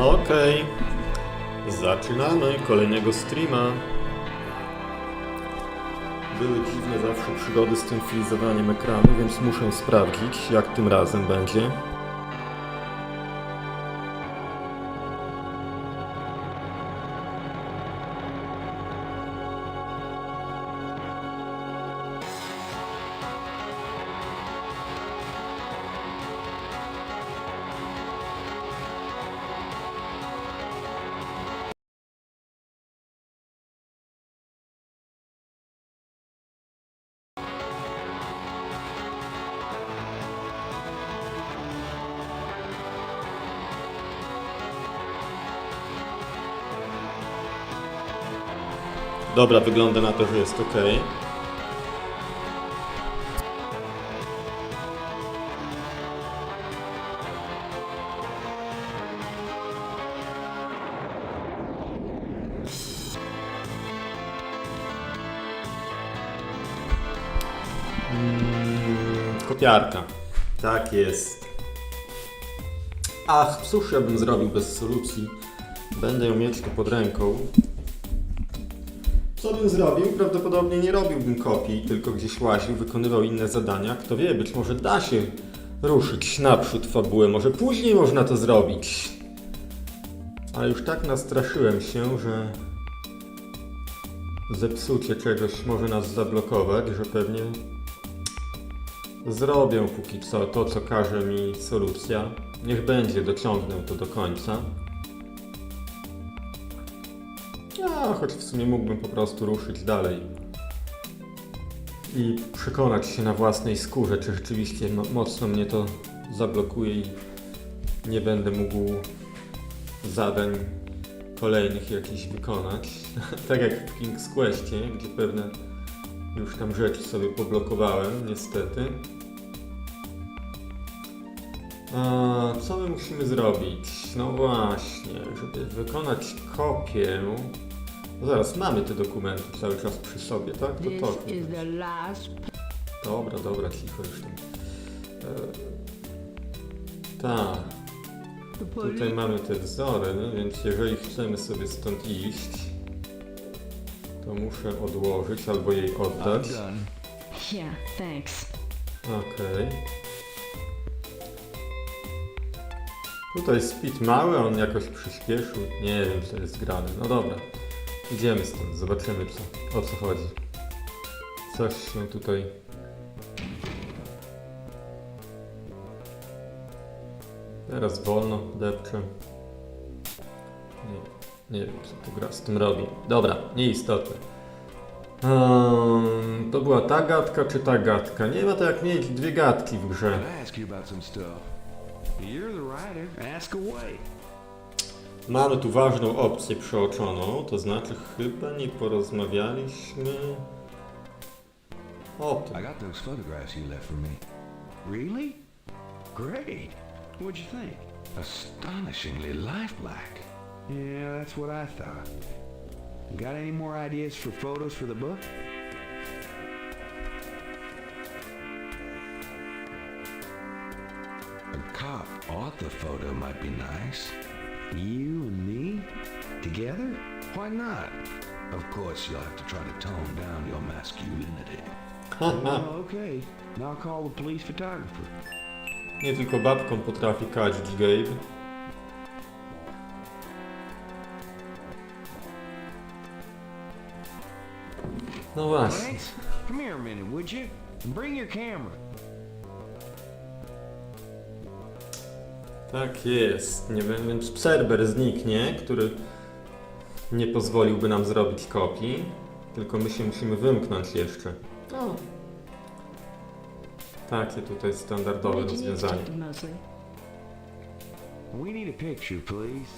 Okej. Zaczynamy kolejnego streama. Były dziwne zawsze przygody z tym filizowaniem ekranu, więc muszę sprawdzić, jak tym razem będzie. Dobra, wygląda na to, że jest ok. Kopiarka. Tak jest. Ach, cóż ja bym zrobił bez solucji. Będę ją mieć tu pod ręką. Co bym zrobił? Prawdopodobnie nie robiłbym kopii, tylko gdzieś łaził, wykonywał inne zadania. Kto wie, być może da się ruszyć naprzód fabułę, może później można to zrobić. Ale już tak nastraszyłem się, że zepsucie czegoś może nas zablokować, że pewnie zrobię póki co to, co każe mi solucja. Niech będzie, dociągnę to do końca. Choć w sumie mógłbym po prostu ruszyć dalej i przekonać się na własnej skórze, czy rzeczywiście mocno mnie to zablokuje i nie będę mógł zadań kolejnych jakichś wykonać. Tak jak w King's Questie, gdzie pewne już tam rzeczy sobie poblokowałem, niestety. A co my musimy zrobić? No właśnie, żeby wykonać kopię. No zaraz, mamy te dokumenty cały czas przy sobie, tak? To. Dobra, cicho już tam. Tak. Tutaj mamy te wzory, więc jeżeli chcemy sobie stąd iść, to muszę odłożyć albo jej oddać. Okej. Tutaj speed mały, on jakoś przyspieszył. Nie wiem, co jest grane. No dobra. Idziemy stąd, zobaczymy o co chodzi. Coś się tutaj... Teraz wolno depczę. Nie wiem, co tu gra z tym robi. Dobra, nieistotne. To była ta gadka czy ta gadka? Nie ma to jak mieć dwie gadki w grze. Mamy tu ważną opcję przeoczoną, to znaczy chyba nie porozmawialiśmy o tym. I got those photographs you left for me. Really? Great. What'd you think? Astonishingly lifelike. Yeah, that's what I thought. Got any more ideas for photos for the book? A cop aught the photo might be nice. You and me? Together? Why not? Of course, you'll have to try to tone down your masculinity. Well, okay. Now I'll call the police photographer. Nie tylko babką potrafi kadzić Gabe. No właśnie. Lance, come here a minute, would you? Bring your camera. Tak jest, nie wiem, więc serwer zniknie, który nie pozwoliłby nam zrobić kopii, tylko my się musimy wymknąć jeszcze. No. Takie tutaj standardowe rozwiązanie. We need a picture, please.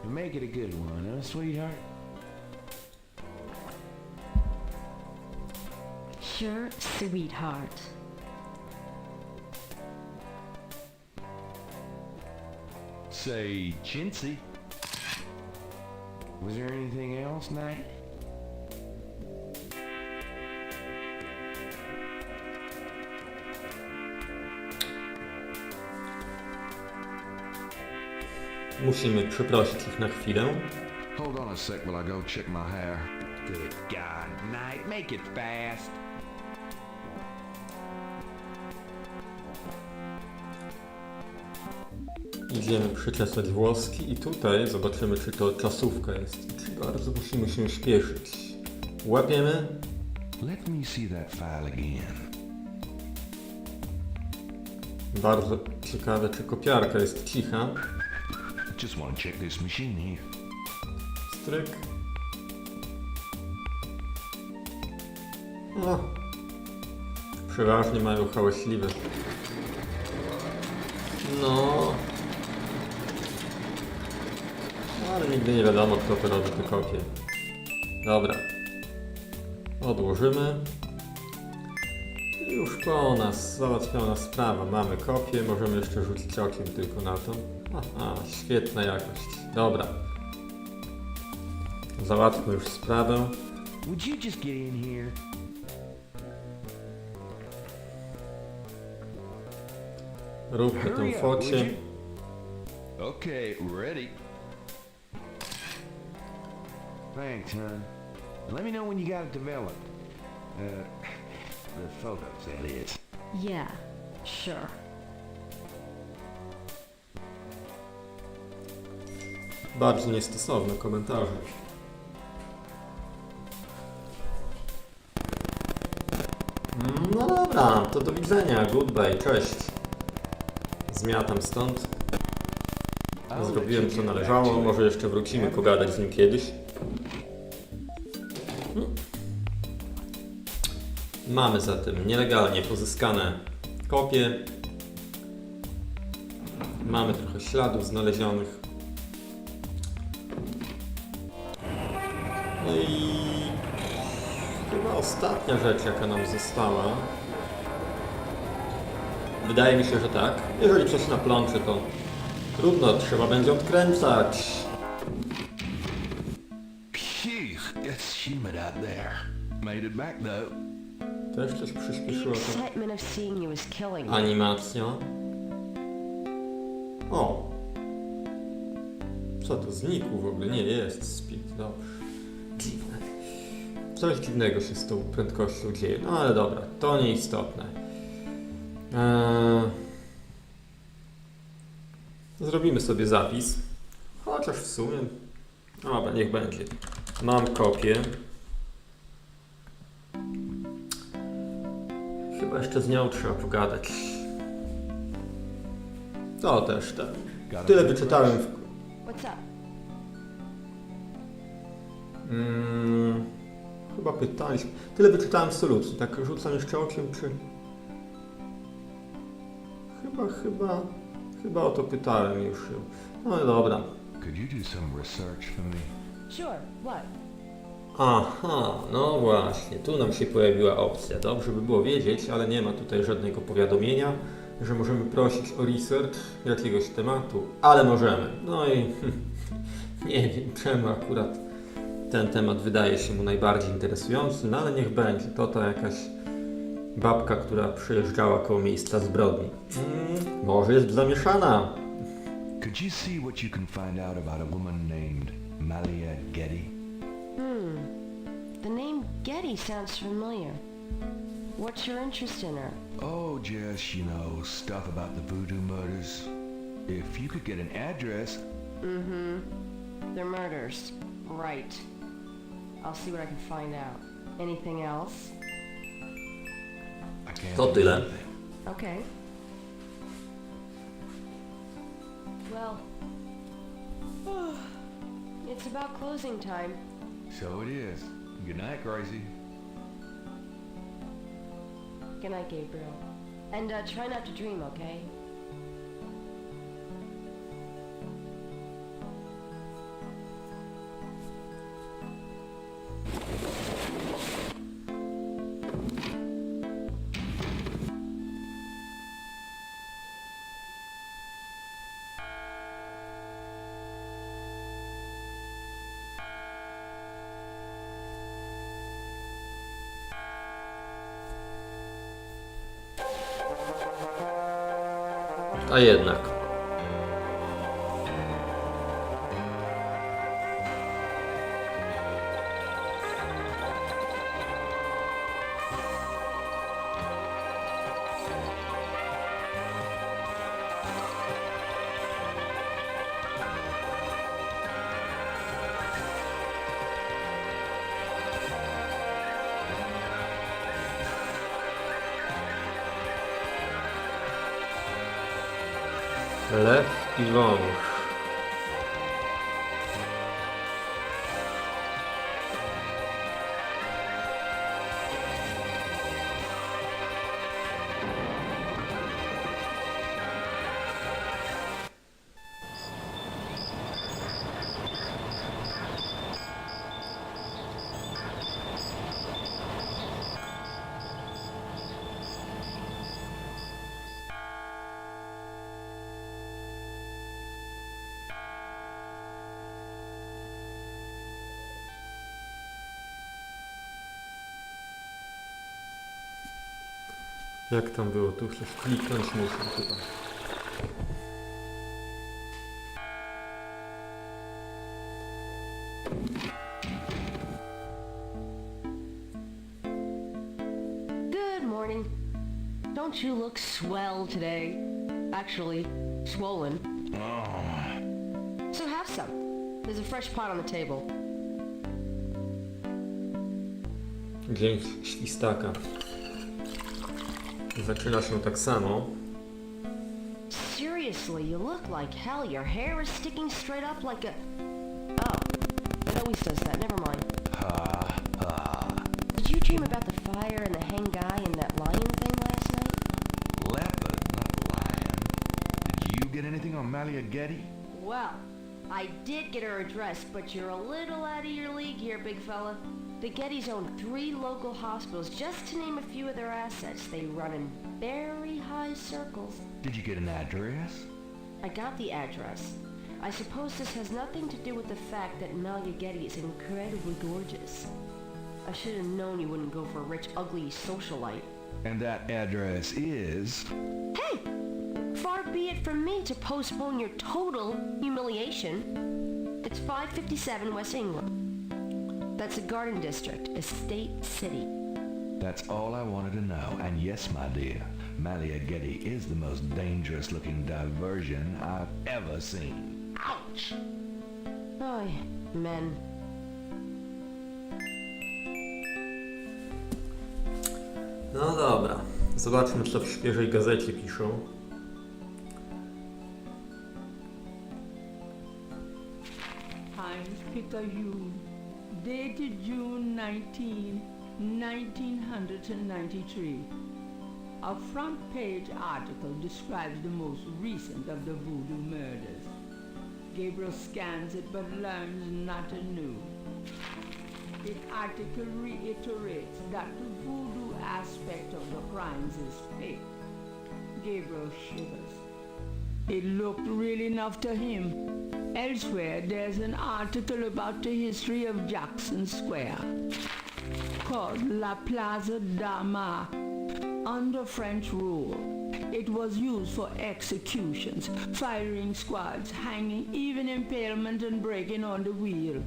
And make it a good one, huh, sweetheart? Sure, sweetheart. Say, chintzy. Was there anything else, Knight? musimy przeprosić ich na chwilę. Hold on a sec while I go check my hair. Good God, Knight, make it fast. Idziemy przyczesać włoski i tutaj zobaczymy, czy to czasówka jest i czy bardzo musimy się śpieszyć. Łapiemy. Let me see that file again. Bardzo ciekawe, czy kopiarka jest cicha. Just want to check this machine here. Stryk. No. Przeważnie mają hałaśliwe. No. Ale nigdy nie wiadomo, kto to robi te kopie. Dobra. Odłożymy. I już po nas, załatwiona sprawa. Mamy kopię, możemy jeszcze rzucić okiem tylko na to. Aha, świetna jakość. Dobra. Załatwmy już sprawę. Would you just get in here? Róbmy tę Hurry up, focie. would you? Okay, ready. Thanks, hon. Let me know when you got it developed. The photos, that is. Yeah, sure. Bardzo niestosowne komentarze. No dobra, to do widzenia, goodbye, cześć. Zmiatam stąd. Zrobiłem co należało, może jeszcze wrócimy pogadać z nim kiedyś. Mamy zatem nielegalnie pozyskane kopie. Mamy trochę śladów znalezionych. No i chyba ostatnia rzecz, jaka nam została. Wydaje mi się, że tak. Jeżeli coś naplączy, to trudno, trzeba będzie odkręcać. Phew, it's humid out there. Made it back though. Też coś The przyspieszyło to. excitement of seeing you is killing me. Animacja. O! Co to znikł w ogóle? Nie, jest speed, dobrze. Dziwne. Coś dziwnego się z tą prędkością dzieje. No ale dobra, to nieistotne. Zrobimy sobie zapis. Chociaż w sumie... Dobra, niech będzie. Mam kopię. Chyba jeszcze z nią trzeba pogadać. To też tak. Tyle wyczytałem w... What's up? Chyba pytaliśmy. Tyle wyczytałem w solucji. Tak rzucam jeszcze okiem, czy... Chyba o to pytałem już. No dobra. Could you do some research for me? Sure, what? Aha, no właśnie. Tu nam się pojawiła opcja. Dobrze by było wiedzieć, ale nie ma tutaj żadnego powiadomienia, że możemy prosić o research jakiegoś tematu, ale możemy. No i nie wiem czemu akurat ten temat wydaje się mu najbardziej interesujący, no ale niech będzie. To jakaś babka, która przejeżdżała koło miejsca zbrodni. Może jest zamieszana. Could you see what you can find out about a woman named Malia Getty? The name Getty sounds familiar. What's your interest in her? Oh, just, you know, stuff about the voodoo murders. If you could get an address... They're murders. Right. I'll see what I can find out. Anything else? I can't To think tyle. of anything. Okay. Well, it's about closing time. So it is. Good night, Gracie. Good night, Gabriel. And try not to dream, okay? A jednak. Lew i wąż. Jak tam było? Tu coś kliknąć muszę chyba. Good morning. Don't you look swell today? Actually, swollen. So have some. There's a fresh pot on the table. Dźwięk świstaka. Zaczyna się tak samo. Seriously, you look like hell. Your hair is sticking straight up like a... Oh, it always does that. Never mind. Did you dream about the fire and the hang guy and that lion thing last night? Leopard, not lion. Did you get anything on Malia Getty? Well, I did get her address, but you're a little out of your league here, big fella. The Gettys own 3 local hospitals, just to name a few of their assets. They run in very high circles. Did you get an address? I got the address. I suppose this has nothing to do with the fact that Malia Getty is incredibly gorgeous. I should have known you wouldn't go for a rich, ugly socialite. And that address is... Hey! Far be it from me to postpone your total humiliation. It's 557 West England. That's a garden district, Estate City. That's all I wanted to know. And yes, my dear, Malia Getty is the most dangerous looking diversion I've ever seen. Ouch! Oj, men. No dobra. Zobaczmy, co w świeżej gazecie piszą. Times Picayune, dated June 19, 1993. A front-page article describes the most recent of the voodoo murders. Gabriel scans it but learns not anew. The article reiterates that the voodoo aspect of the crimes is fake. Gabriel shivers. It looked real enough to him. Elsewhere, there's an article about the history of Jackson Square, called La Plaza d'Armas. Under French rule, it was used for executions, firing squads, hanging, even impalement and breaking on the wheel.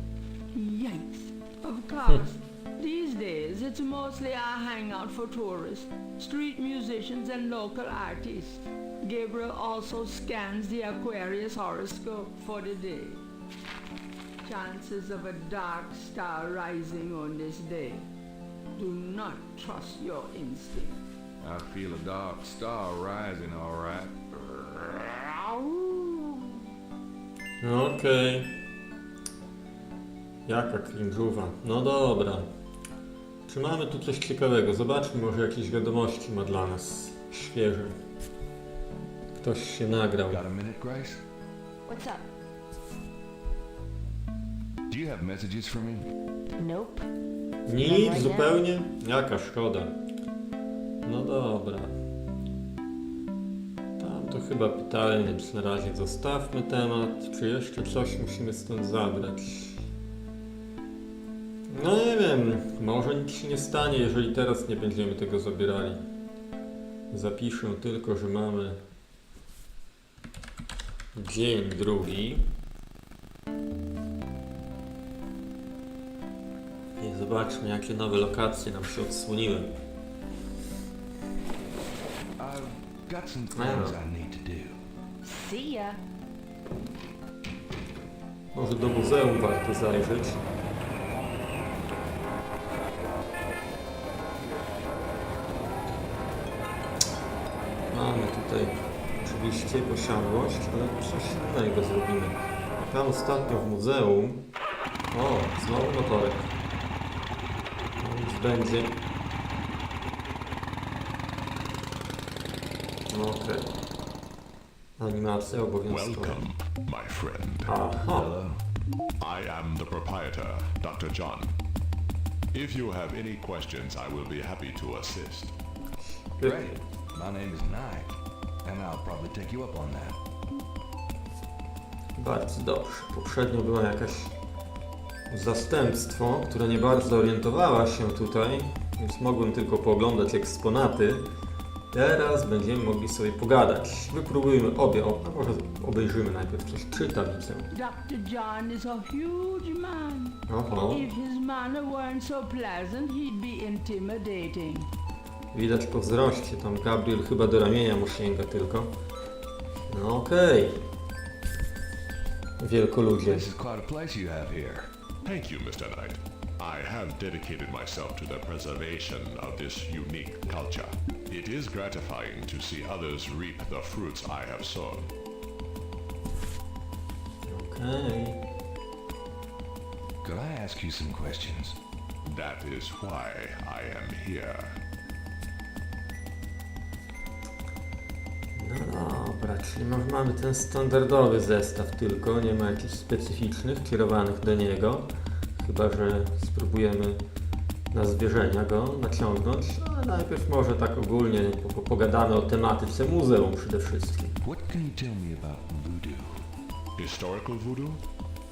Yikes! Of course, these days it's mostly a hangout for tourists, street musicians and local artists. Gabriel also scans the Aquarius horoscope for the day. Chances of a dark star rising on this day. Do not trust your instinct. I feel a dark star rising, all right. Okej. Jaka cringe'uwa. No dobra. Czy mamy tu coś ciekawego? Zobaczmy, może jakieś wiadomości ma dla nas świeże. Ktoś się nagrał. Got a minute, Grace? What's up? Do you have messages for me? Nope. Nic, zupełnie? Jaka szkoda. No dobra. Tam to chyba pytali, więc na razie zostawmy temat. Czy jeszcze coś musimy stąd zabrać? No nie wiem, może nic się nie stanie, jeżeli teraz nie będziemy tego zabierali. Zapiszę tylko, że mamy dzień drugi. I zobaczmy, jakie nowe lokacje nam się odsłoniły. I've got some things I need to do. See ya. Może do muzeum warto zajrzeć. Mamy tutaj oczywiście posiadłość, ale coś innego zrobimy. Tam ostatnio w muzeum... O, znowu motorek. Więc będzie... No okej. Animacja obowiązkowa. Welcome, my friend. Aha. I am the proprietor, Dr. John. If you have any questions, I will be happy to assist. Great. My name is Knight, and I'll probably take you up on that. Bardzo dobrze. Poprzednio była jakaś zastępstwo, które nie bardzo orientowała się tutaj, więc mogłem tylko pooglądać eksponaty. Teraz będziemy mogli sobie pogadać. Wypróbujmy obie, a może obejrzymy najpierw coś. Czyta, widzę. Dr. John is a huge man. Oho. If his manner weren't so pleasant, he'd be intimidating. Widać po wzroście, tam Gabriel chyba do ramienia mu sięga tylko. No okej. Wielkoludzie. This is quite a place you have here. Thank you, Mr. Knight. I have dedicated myself to the preservation of this unique culture. It is gratifying to see others reap the fruits I have sown. Okej. Could I ask you some questions? That is why I am here. No dobra, czyli mamy ten standardowy zestaw tylko, nie ma jakichś specyficznych kierowanych do niego. Chyba że spróbujemy na zwierzenia go naciągnąć, ale najpierw może tak ogólnie pogadamy o tematyce muzeum przede wszystkim. What can you tell me about voodoo? Historical voodoo?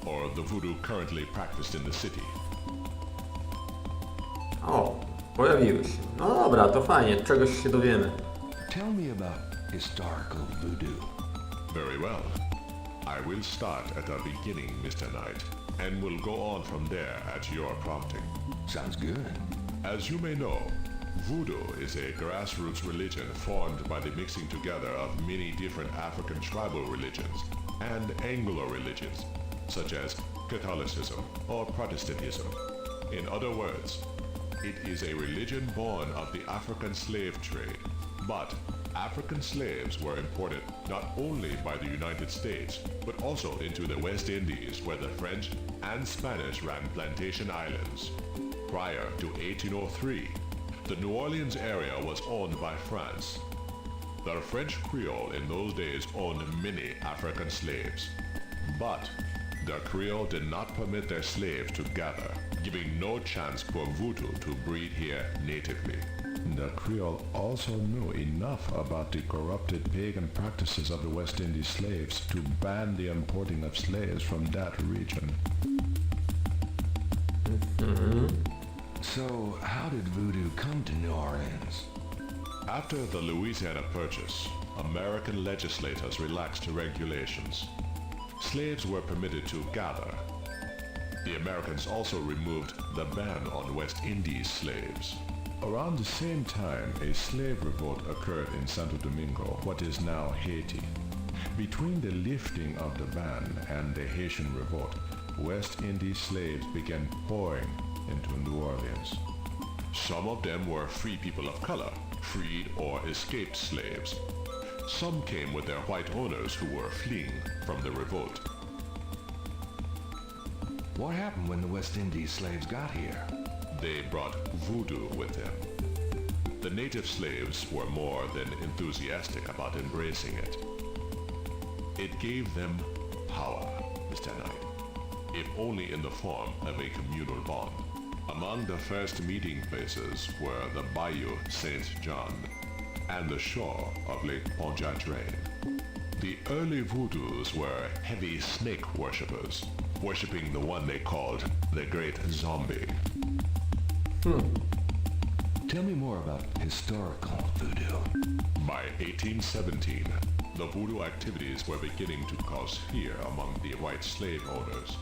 Or the voodoo currently practiced in the city? O, pojawiły się. No dobra, to fajnie, czegoś się dowiemy. Tell me about historical voodoo. Very well. I will start at the beginning, Mr. Knight, and will go on from there at your prompting. Sounds good. As you may know, voodoo is a grassroots religion formed by the mixing together of many different African tribal religions and Anglo religions, such as Catholicism or Protestantism. In other words, it is a religion born of the African slave trade, but African slaves were imported not only by the United States, but also into the West Indies, where the French and Spanish ran plantation islands. Prior to 1803, the New Orleans area was owned by France. The French Creole in those days owned many African slaves, but the Creole did not permit their slaves to gather, giving no chance for voodoo to breed here natively. The Creole also knew enough about the corrupted pagan practices of the West Indies slaves to ban the importing of slaves from that region. So, how did voodoo come to New Orleans? After the Louisiana Purchase, American legislators relaxed regulations. Slaves were permitted to gather. The Americans also removed the ban on West Indies slaves. Around the same time, a slave revolt occurred in Santo Domingo, what is now Haiti. Between the lifting of the ban and the Haitian revolt, West Indies slaves began pouring into New Orleans. Some of them were free people of color, freed or escaped slaves. Some came with their white owners who were fleeing from the revolt. What happened when the West Indies slaves got here? They brought voodoo with them. The native slaves were more than enthusiastic about embracing it. It gave them power, Mr. Knight, if only in the form of a communal bond. Among the first meeting places were the Bayou Saint John and the shore of Lake Pontchartrain. The early voodoos were heavy snake worshippers, worshipping the one they called the Great Zombie. Tell me more about historical voodoo. By 1817, the voodoo activities were beginning to cause fear among the white slave owners.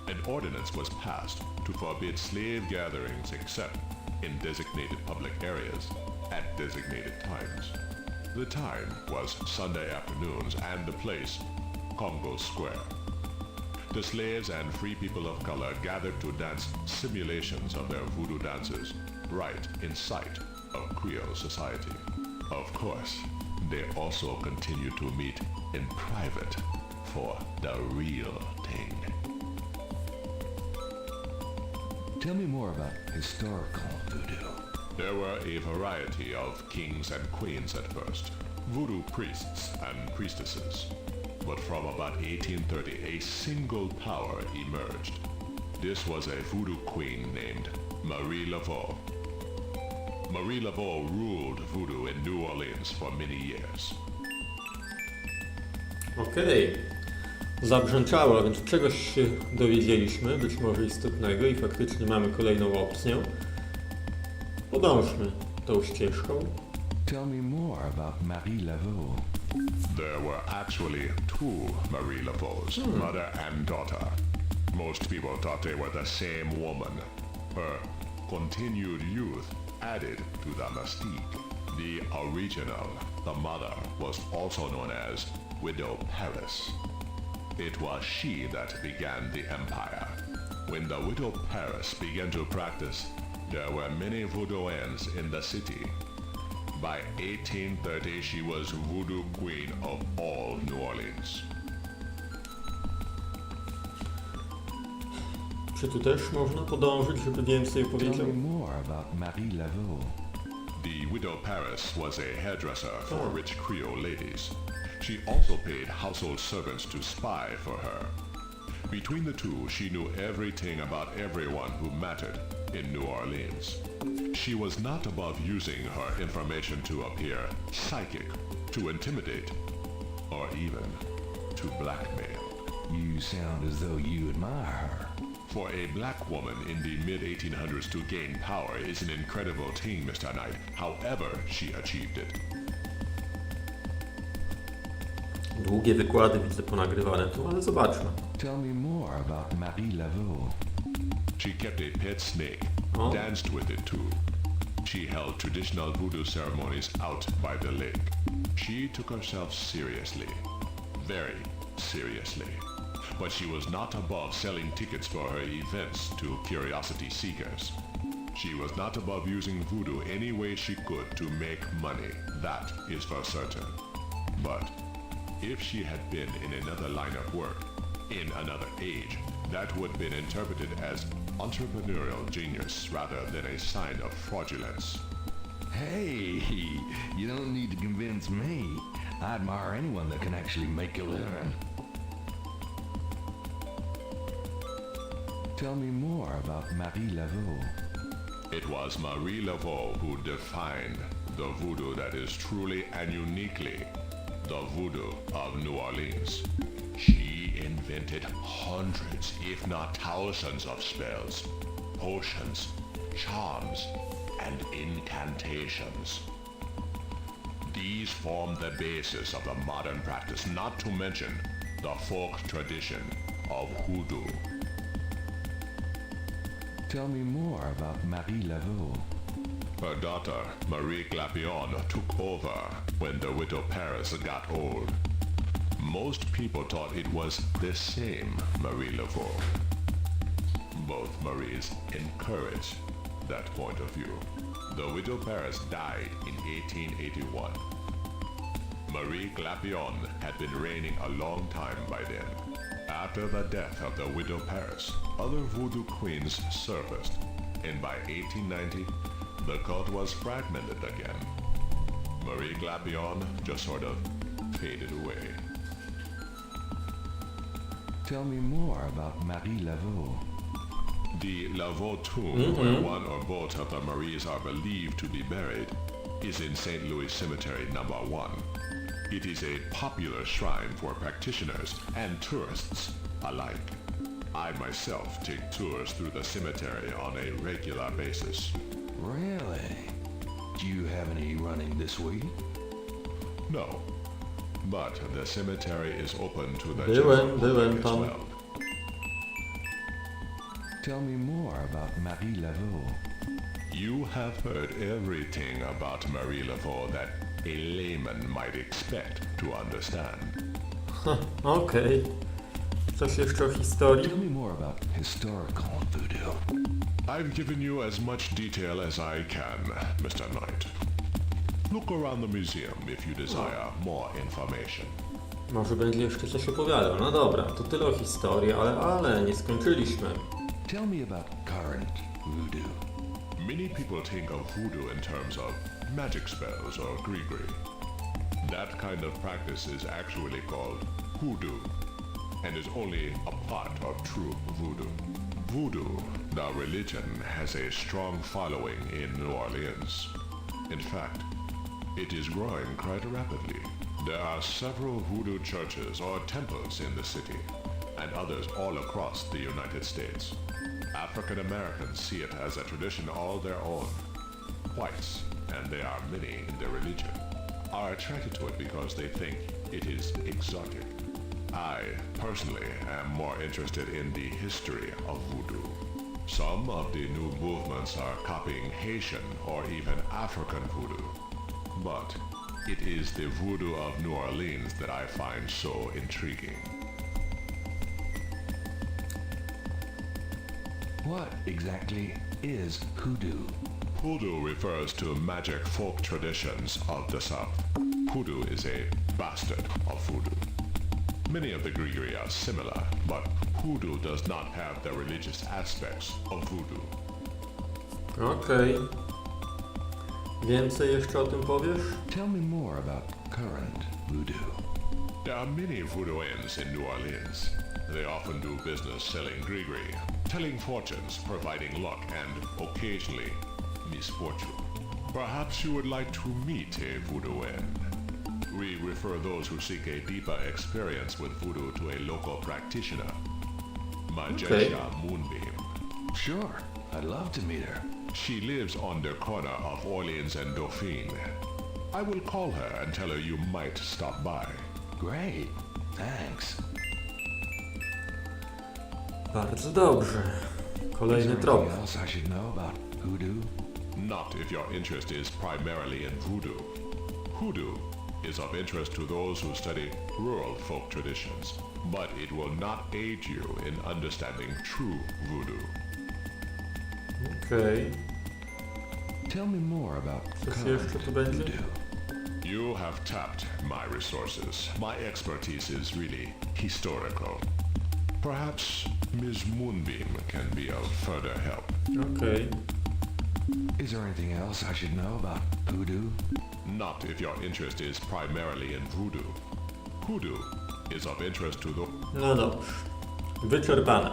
An ordinance was passed to forbid slave gatherings except in designated public areas at designated times. The time was Sunday afternoons and the place, Congo Square. The slaves and free people of color gathered to dance simulations of their voodoo dances right in sight of Creole society. Of course, They also continue to meet in private for the real thing. Tell me more about historical voodoo. There were a variety of kings and queens at first, voodoo priests and priestesses. But from about 1830, a single power emerged. This was a voodoo queen named Marie Laveau. Marie Laveau ruled voodoo in New Orleans for many years. Okej. Zabrzęczało, więc czegoś się dowiedzieliśmy, być może istotnego i faktycznie mamy kolejną opcję. Podążmy tą ścieżką. Tell me more about Marie Laveau. There were actually two Marie Laveaux, mother and daughter. Most people thought they were the same woman. Her continued youth added to the mystique. The original, the mother, was also known as Widow Paris. It was she that began the empire. When the Widow Paris began to practice, there were many voodooans in the city. By 1830, she was voodoo queen of all New Orleans. Czy tu też można podążyć, żeby więcej Tell powiedział? me more about Marie Laveau. The Widow Paris was a hairdresser for rich Creole ladies. She also paid household servants to spy for her. Between the two, she knew everything about everyone who mattered in New Orleans. She was not above using her information to appear psychic, to intimidate, or even to blackmail. You sound as though you admire her. For a black woman in the mid-1800s to gain power is an incredible thing, Mr. Knight. However, she achieved it. Długie wykłady widzę ponagrywane tu, ale zobaczmy. Tell me more about Marie Laveau. She kept a pet snake, Oh. danced with it too. She held traditional voodoo ceremonies out by the lake. She took herself seriously, very seriously. But she was not above selling tickets for her events to curiosity seekers. She was not above using voodoo any way she could to make money, that is for certain. But if she had been in another line of work, in another age, that would have been interpreted as entrepreneurial genius rather than a sign of fraudulence. Hey, you don't need to convince me. I admire anyone that can actually make a living. Tell me more about Marie Laveau. It was Marie Laveau who defined the voodoo that is truly and uniquely the voodoo of New Orleans. She invented hundreds, if not thousands of spells, potions, charms, and incantations. These form the basis of the modern practice, not to mention the folk tradition of hoodoo. Tell me more about Marie Laveau. Her daughter, Marie Glapion, took over when the Widow Paris got old. Most people thought it was the same Marie Laveau. Both Maries encouraged that point of view. The Widow Paris died in 1881. Marie Glapion had been reigning a long time by then. After the death of the Widow Paris, other voodoo queens surfaced, and by 1890, the cult was fragmented again. Marie Glapion just sort of faded away. Tell me more about Marie Laveau. The Laveau tomb, where one or both of the Maries are believed to be buried, is in St. Louis Cemetery No. 1. It is a popular shrine for practitioners and tourists alike. I myself take tours through the cemetery on a regular basis. Really? Do you have any running this week? No, but the cemetery is open to the Byłem public as tam. well. Tell me more about Marie Laveau. You have heard everything about Marie Laveau that a layman might expect to understand. Okej. Coś jeszcze o historii? Tell me more about historical voodoo. I've given you as much detail as I can, Mr. Knight. Look around the museum if you desire more information. Może będzie jeszcze coś opowiadał. No dobra, to tyle o historii, ale nie skończyliśmy. Tell me about current voodoo. Many people think of voodoo in terms of magic spells or grigri. That kind of practice is actually called hoodoo and is only a part of true voodoo. Voodoo, the religion, has a strong following in New Orleans. In fact, it is growing quite rapidly. There are several voodoo churches or temples in the city, and others all across the United States. African Americans see it as a tradition all their own. Whites, and there are many in their religion, are attracted to it because they think it is exotic. I, personally, am more interested in the history of voodoo. Some of the new movements are copying Haitian or even African voodoo. But it is the voodoo of New Orleans that I find so intriguing. What exactly is hoodoo? Hoodoo refers to magic folk traditions of the South. Hoodoo is a bastard of voodoo. Many of the grigri are similar, but hoodoo does not have the religious aspects of voodoo. Okej. Więcej jeszcze o tym powiesz? Tell me more about current voodoo. There are many voodooians in New Orleans. They often do business selling grigri, telling fortunes, providing luck, and occasionally misfortune. Perhaps you would like to meet a voodooan. We refer those who seek a deeper experience with voodoo to a local practitioner. Majesha Moonbeam. Sure, I'd love to meet her. She lives on the corner of Orleans and Dauphine. I will call her and tell her you might stop by. Great, thanks. Bardzo dobrze. Is Kolejny there trop. anything else I should know about hoodoo? Not if your interest is primarily in voodoo. Hoodoo is of interest to those who study rural folk traditions, but it will not aid you in understanding true voodoo. Okej. Tell me more about Coś current jeszcze tu będzie? voodoo. You have tapped my resources. My expertise is really historical. Perhaps Ms. Moonbeam can be of further help. Okej. Is there anything else I should know about voodoo? Not if your interest is primarily in voodoo. Hoodoo is of interest to the... No dobrze. Wyczerpane.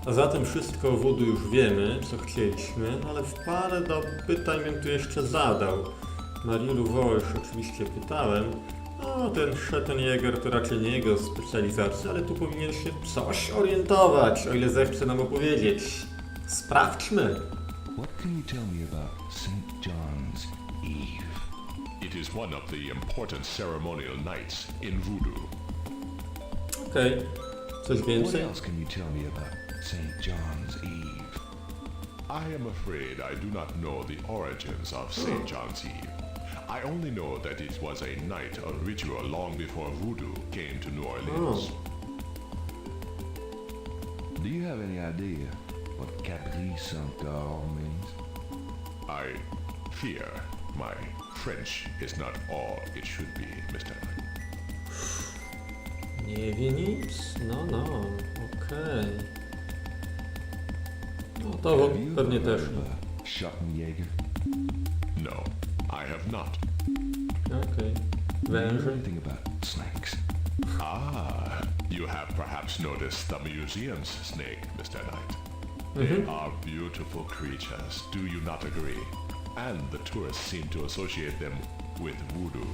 A zatem wszystko o voodoo już wiemy, co chcieliśmy, ale w parę do pytań bym tu jeszcze zadał. Marilu Wołysz oczywiście pytałem. No, ten Schettenjäger to raczej nie jego specjalizacja, ale tu powinien się coś orientować, o ile zechce nam opowiedzieć. Sprawdźmy. What can you tell me about St. John's Eve? It is one of the important ceremonial nights in voodoo. Okej. Coś What więcej? else can you tell me about St. John's Eve? I am afraid I do not know the origins of St. John's Eve. I only know that it was a night of ritual long before voodoo came to New Orleans. Do you have any idea what Capri Saint-Gall means? I fear my French is not all it should be, Mr. Knight. Nie wie nic? No, okej. No to Have you pewnie ever też. heard of a Schettenjäger? No, I have not. Okej. Do you know Węże? anything about snakes? Ah, you have perhaps noticed the museum's snake, Mr. Knight. They are beautiful creatures, do you not agree? And the tourists seem to associate them with voodoo.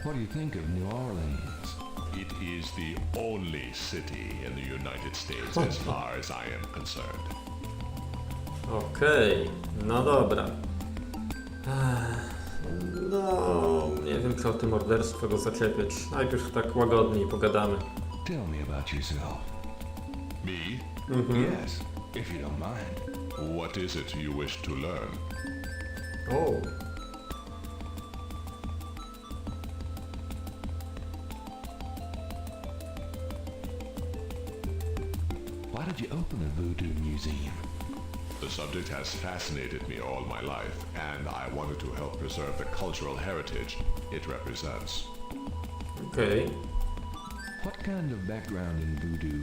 What do you think of New Orleans? It is the only city in the United States as far as I am concerned. Okej, no dobra. No, nie wiem, czy o tym morderstwo go zaczepiać. Najpierw tak łagodniej pogadamy. Tell me about yourself. Me? Yes, if you don't mind. What is it you wish to learn? O, Why did you open a voodoo museum? The subject has fascinated me all my life, and I wanted to help preserve the cultural heritage it represents. Okej. What kind of background in voodoo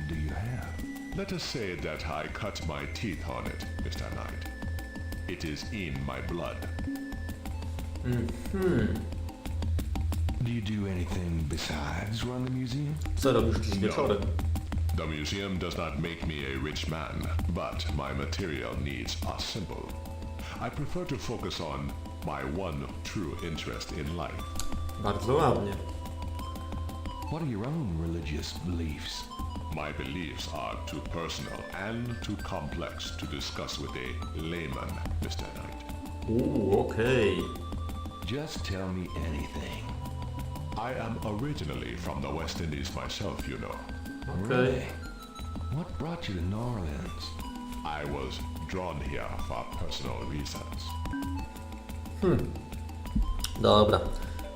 do you have? Let us say that I cut my teeth on it, Mr. Knight. It is in my blood. Do you do anything besides run the museum? Co robisz dziś wieczorem? The museum does not make me a rich man, but my material needs are simple. I prefer to focus on my one true interest in life. Bardzo ładnie. What are your own religious beliefs? My beliefs are too personal and too complex to discuss with a layman, Mr. Knight. Okej. Just tell me anything. I am originally from the West Indies myself, you know. Okej. What brought you to New Orleans? I was drawn here for personal reasons. Dobra.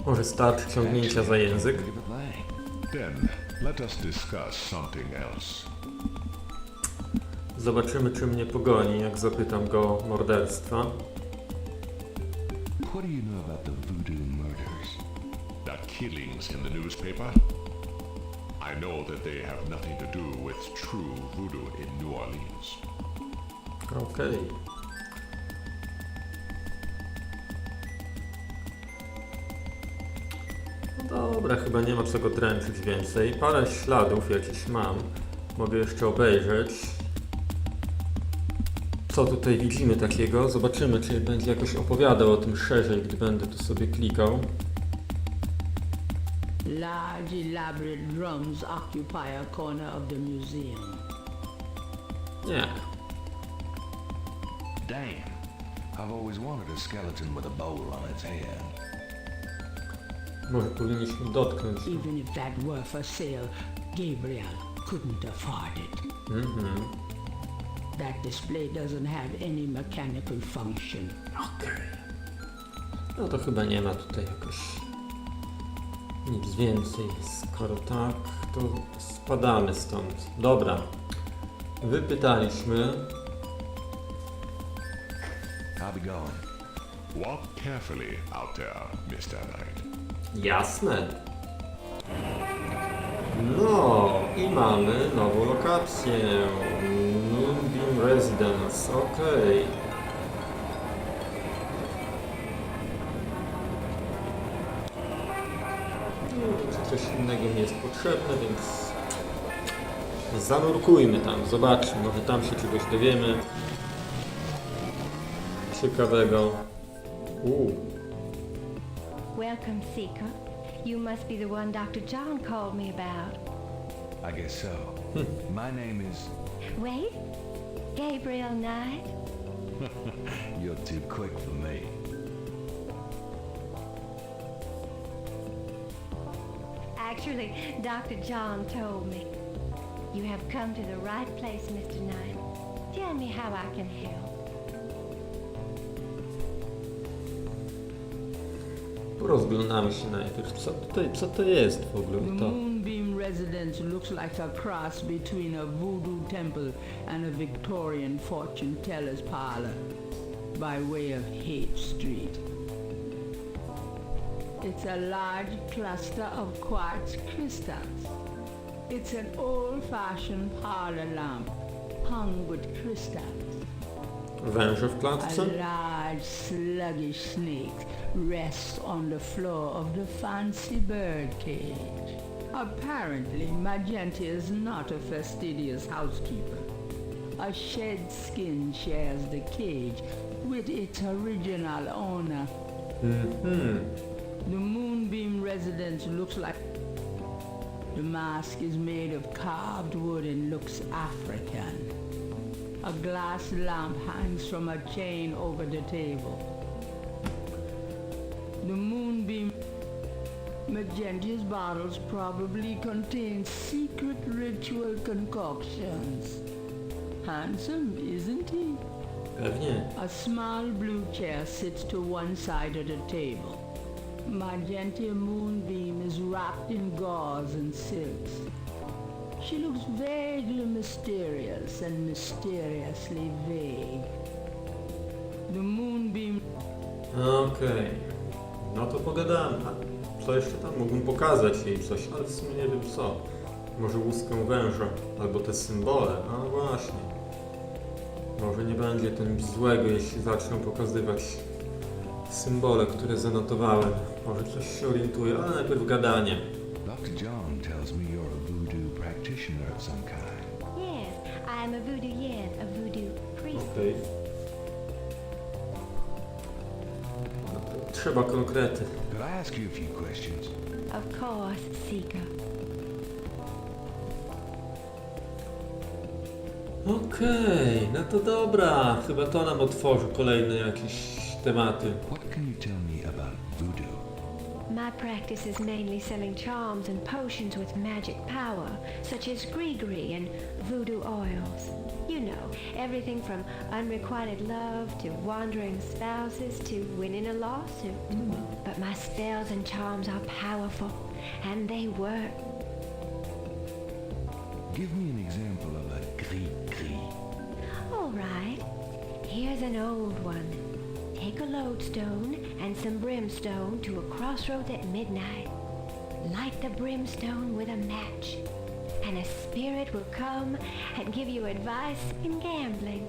Może starczy ciągnięcia za język. Pretty good thing. Then, let us discuss something else. Zobaczymy, czy mnie pogoni, jak zapytam go o morderstwa. What do you know about the voodoo murders? The killings in the newspaper? I know that they have nothing to do with true voodoo in New Orleans. Okej. No dobra, chyba nie ma co go dręczyć więcej. Parę śladów jakieś mam. Mogę jeszcze obejrzeć. Co tutaj widzimy takiego? Zobaczymy, czy będzie jakoś opowiadał o tym szerzej, gdy będę tu sobie klikał. Large, elaborate drums occupy a corner of the museum. Nie. Damn. I've always wanted a skeleton with a bowl on its head. Może powinniśmy dotknąć. Even if that were for sale, Gabriel couldn't afford it. That display doesn't have any mechanical function. Okej. No to chyba nie ma tutaj jakoś nic więcej. Skoro tak, to spadamy stąd. Dobra. Wypytaliśmy. I'll be going. Walk carefully out there, Mr. Knight. Jasne. No i mamy nową lokację. Moonbeam Residence. Okej. No, coś innego mi jest potrzebne, więc zanurkujmy tam, zobaczmy, może tam się czegoś dowiemy ciekawego. Welcome, Seeker. You must be the one Dr. John called me about. I guess so. My name is... Wait, Gabriel Knight? You're too quick for me. Actually, Dr. John told me. You have come to the right place, Mr. Knight. Tell me how I can help. Rozglądamy się najpierw, co to jest w ogóle The to? Moonbeam residence looks like a cross between a voodoo temple and a Victorian fortune teller's parlor by way of Haight Street. It's a large cluster of quartz crystals. It's an old-fashioned parlor lamp hung with crystals. Węże w A klatce? large, sluggish snake rests on the floor of the fancy bird cage. Apparently, Magenta is not a fastidious housekeeper. A shed skin shares the cage with its original owner. The Moonbeam residence looks like... The mask is made of carved wood and looks African. A glass lamp hangs from a chain over the table. The Moonbeam Magenta's bottles probably contain secret ritual concoctions. Handsome, isn't he? Pewnie. A small blue chair sits to one side of the table. Magenta Moonbeam is wrapped in gauze and silks. She looks vaguely mysterious and mysteriously vague. The moonbeam... Okej. No to pogadamy. A co jeszcze tam? Mógłbym pokazać jej coś, ale w sumie nie wiem co. Może łuskę węża, albo te symbole. A właśnie. Może nie będzie to nic złego, jeśli zacznę pokazywać symbole, które zanotowałem. Może coś się orientuje, ale najpierw gadanie. Dr. John tells me you're a voodoo practitioner of some kind. Yes, I am a voodoo priest. Okej. No to trzeba konkrety. Could I ask you a few questions? Of course, Seeker. Okej, no to dobra. Chyba to nam otworzy kolejne jakieś tematy. What can you tell me about voodoo? My practice is mainly selling charms and potions with magic power, such as gree and voodoo oils. You know, everything from unrequited love to wandering spouses to winning a lawsuit. But my spells and charms are powerful, and they work. Give me an example of a gree. All right, here's an old one. Take a lodestone and some brimstone to a crossroads at midnight. Light the brimstone with a match, and a spirit will come and give you advice in gambling.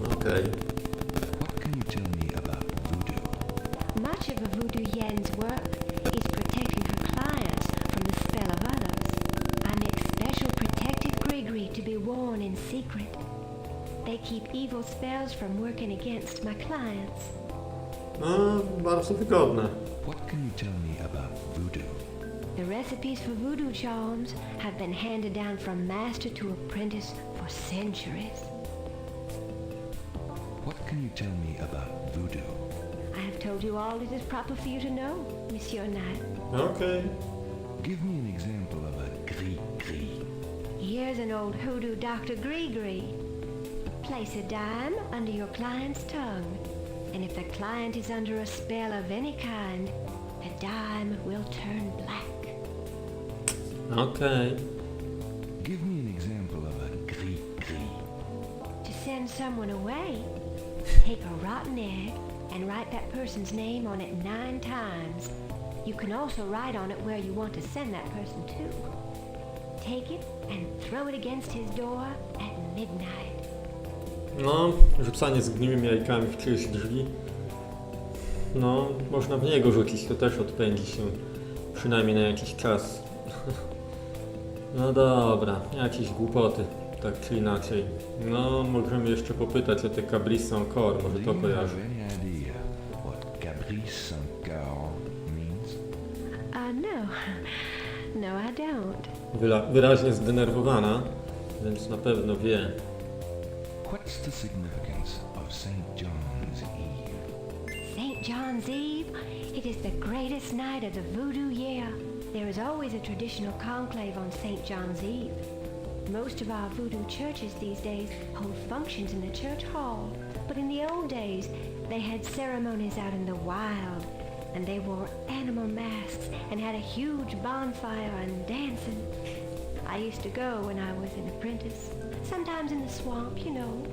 Okej. What can you tell me about voodoo? Much of a voodoo yen's work is protecting her clients from the spell of others. I make special protected gree to be worn in secret. They keep evil spells from working against my clients. No, bardzo wygodne. What can you tell me about voodoo? The recipes for voodoo charms have been handed down from master to apprentice for centuries. What can you tell me about voodoo? I have told you all it is proper for you to know, Monsieur Knight. Okej. Give me an example of a gree. Here's an old hoodoo Dr. Gree. Place a dime under your client's tongue, and if the client is under a spell of any kind, the dime will turn black. Okej. Give me an example of a gree. To send someone away, take a rotten egg and write that person's name on it 9 times. You can also write on it where you want to send that person to. Take it and throw it against his door at midnight. No, rzucanie zgniłymi jajkami w czyjeś drzwi. No, można w niego rzucić, to też odpędzi się. Przynajmniej na jakiś czas. No dobra, jakieś głupoty, tak czy inaczej. No, możemy jeszcze popytać o te Cabris Encore, może Do to you kojarzy. have any idea what Cabris encore means? No, I don't. Wyraźnie zdenerwowana, więc na pewno wie. What's the significance of St. John's Eve? St. John's Eve, it is the greatest night of the voodoo year. There is always a traditional conclave on St. John's Eve. Most of our voodoo churches these days hold functions in the church hall, but in the old days, they had ceremonies out in the wild, and they wore animal masks and had a huge bonfire and dancing. I used to go when I was an apprentice, sometimes in the swamp, you know,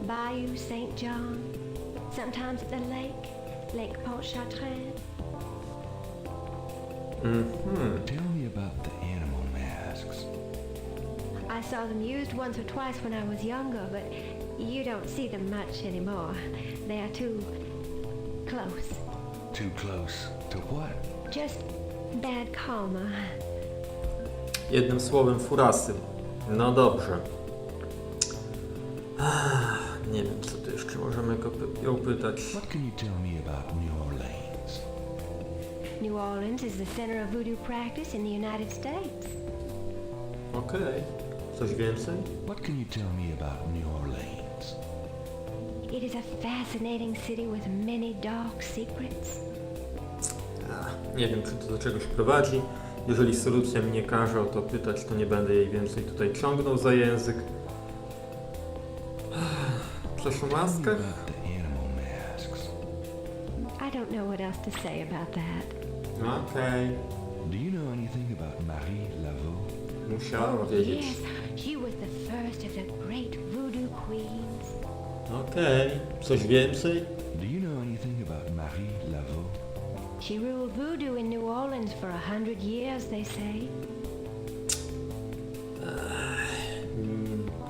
Bayou St. John, sometimes at the Lake Pontchartrain. Tell me about the animal masks. I saw them used once or twice when I was younger, but you don't see them much anymore. They are too close. Too close to what? Just bad karma. Jednym słowem furasy. No dobrze. Nie wiem, co tu jeszcze możemy ją pytać. What can you tell me about New Orleans? New Orleans is the center of voodoo practice in the United States. Okej. Coś więcej? What can you tell me about New Orleans? It is a fascinating city with many dark secrets. Nie wiem, czy to do czegoś prowadzi. Jeżeli solucja mi nie każe o to pytać, to nie będę jej więcej tutaj ciągnął za język. Coś o Tell me maskach? about the animal masks. I don't know what else to say about that. Okej. Do you know anything about Marie Laveau? Musiała wiedzieć. Yes, she was the first of the great voodoo queens. Okej, coś więcej? Do you know anything about Marie Laveau? She ruled voodoo in New Orleans for 100 years, they say.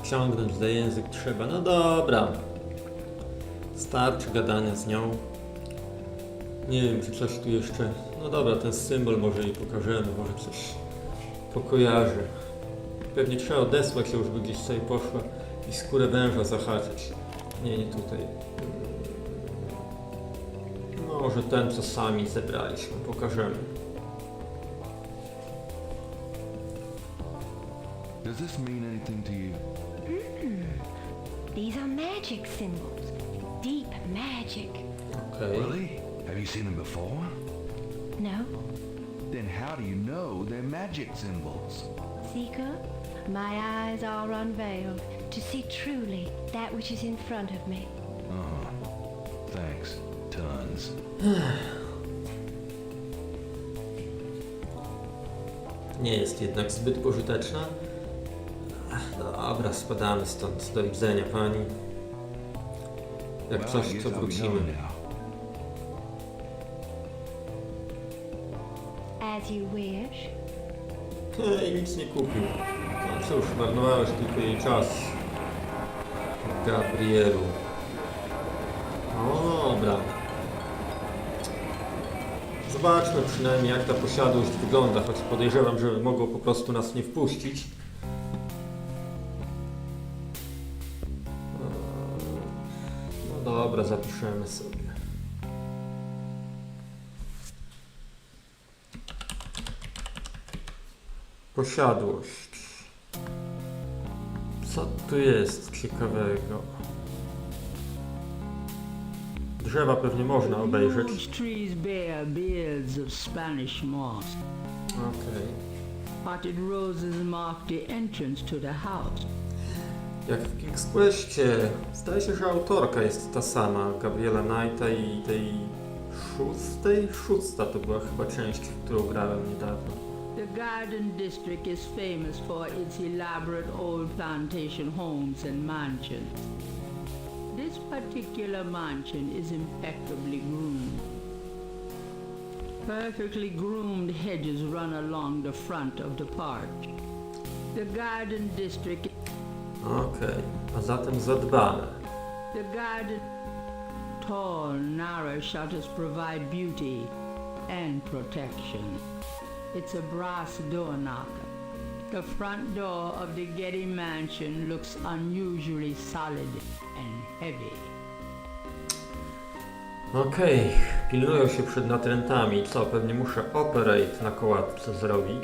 Ciągnąć za język trzeba. No dobra. Starczy gadania z nią. Nie wiem, czy coś tu jeszcze... No dobra, ten symbol może jej pokażemy, może coś pokojarzy. Pewnie trzeba odesłać ją, żeby gdzieś sobie poszła i skórę węża zahaczyć. Nie, nie tutaj. Może ten, co sami zebraliśmy, pokażemy. Does this mean anything to you? These are magic symbols. Deep magic. Okej. Really? Have you seen them before? No? Then how do you know they're magic symbols? Seeker, my eyes are unveiled to see truly that which is in front of me. Thanks. Tons. Nie jest jednak zbyt pożyteczna. Dobra, spadamy stąd. Do widzenia, pani. Jak Well, I coś, guess to I'll be wrócimy. going now. As you wish. Hej, nic nie kupił. No cóż, marnowałeś tylko jej czas. Gabrielu. No dobra. Zobaczmy przynajmniej, jak ta posiadłość wygląda, choć podejrzewam, że mogą po prostu nas nie wpuścić. No dobra, zapiszemy sobie. Posiadłość. Co tu jest ciekawego? Drzewa pewnie można obejrzeć. Huge trees bear beards of Spanish moss. Okej. Potted roses mark the entrance to the house. Jak w King's Questie. Zdaje się, że autorka jest ta sama, Gabriela Knighta i tej szóstej? Szósta to była chyba część, w którą grałem niedawno. The Garden District is famous for its elaborate old plantation homes and mansions. This particular mansion is impeccably groomed. Perfectly groomed hedges run along the front of the park. The Garden District... Okej, a zatem zadbane. The garden... Tall, narrow shutters provide beauty and protection. It's a brass door knocker. The front door of the Getty mansion looks unusually solid and heavy. Okej, pilnują się przed natrętami. Co, pewnie muszę operate na kołatce zrobić.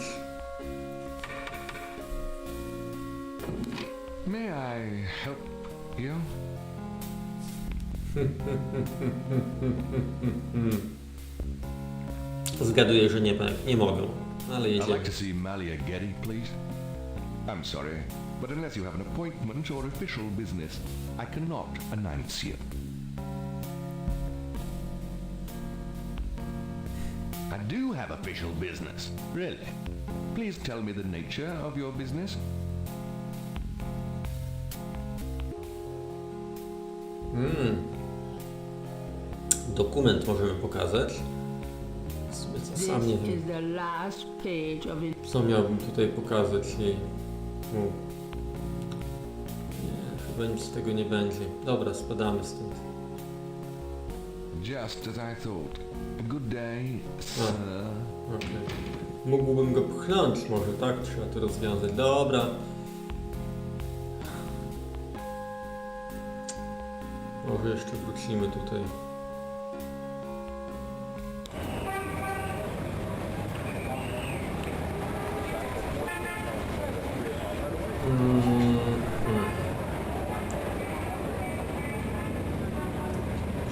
May I help you? Zgaduję, że nie mogę, ale I'd jedziemy. like to see Malia Getty, please. I'm sorry, but unless you have an appointment or official business, I cannot announce you. I do have official business, really. Please tell me the nature of your business. Dokument możemy pokazać. W sumie co, This sam nie is wiem, the last page of it. co miałbym tutaj pokazać jej. Nie, chyba nic z tego nie będzie. Dobra, spadamy stąd. Just as I thought. A good day, sir. Okej. Mógłbym go pchnąć może, tak? Trzeba to rozwiązać. Dobra. Może jeszcze wrócimy tutaj.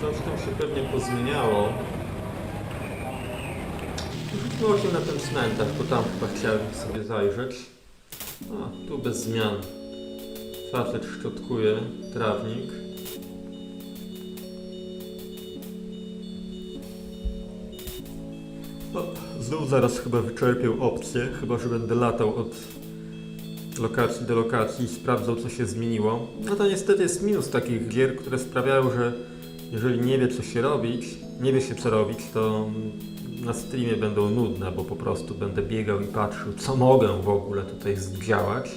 Coś tam się pewnie pozmieniało. Rzuciło się na ten cmentarz, bo tam chyba chciałem sobie zajrzeć. A, tu bez zmian. Facet szczotkuje, trawnik. O, znów zaraz chyba wyczerpię opcję, chyba że będę latał od lokacji do lokacji i sprawdzał, co się zmieniło. No to niestety jest minus takich gier, które sprawiają, że jeżeli nie wie, co się robić, nie wie się, co robić, to na streamie będą nudne, bo po prostu będę biegał i patrzył, co mogę w ogóle tutaj zdziałać.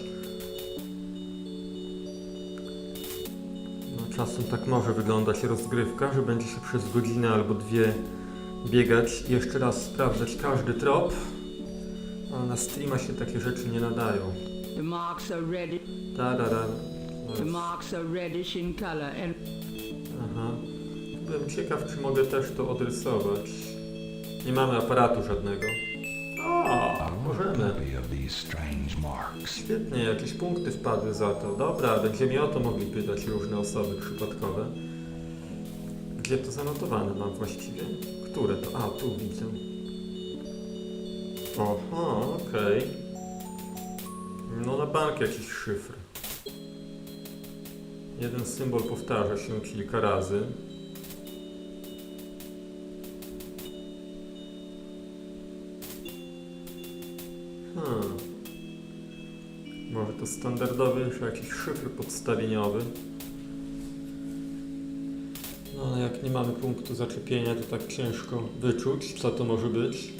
No, czasem tak może wyglądać rozgrywka, że będzie się przez godzinę albo dwie biegać i jeszcze raz sprawdzać każdy trop, ale na streama się takie rzeczy nie nadają. The marks are reddish. The marks are reddish in color and Aha. Byłem ciekaw, czy mogę też to odrysować. Nie mamy aparatu żadnego. O, możemy. Copy of these strange marks. Świetnie, jakieś punkty wpadły za to. Dobra, będziemy o to mogli pytać różne osoby przypadkowe. Gdzie to zanotowane mam właściwie? Które to? A, tu widzę. Oho, okej. No na bank jakiś szyfr. Jeden symbol powtarza się kilka razy. Może to standardowy już jakiś szyfr podstawieniowy. No ale jak nie mamy punktu zaczepienia, to tak ciężko wyczuć, co to może być.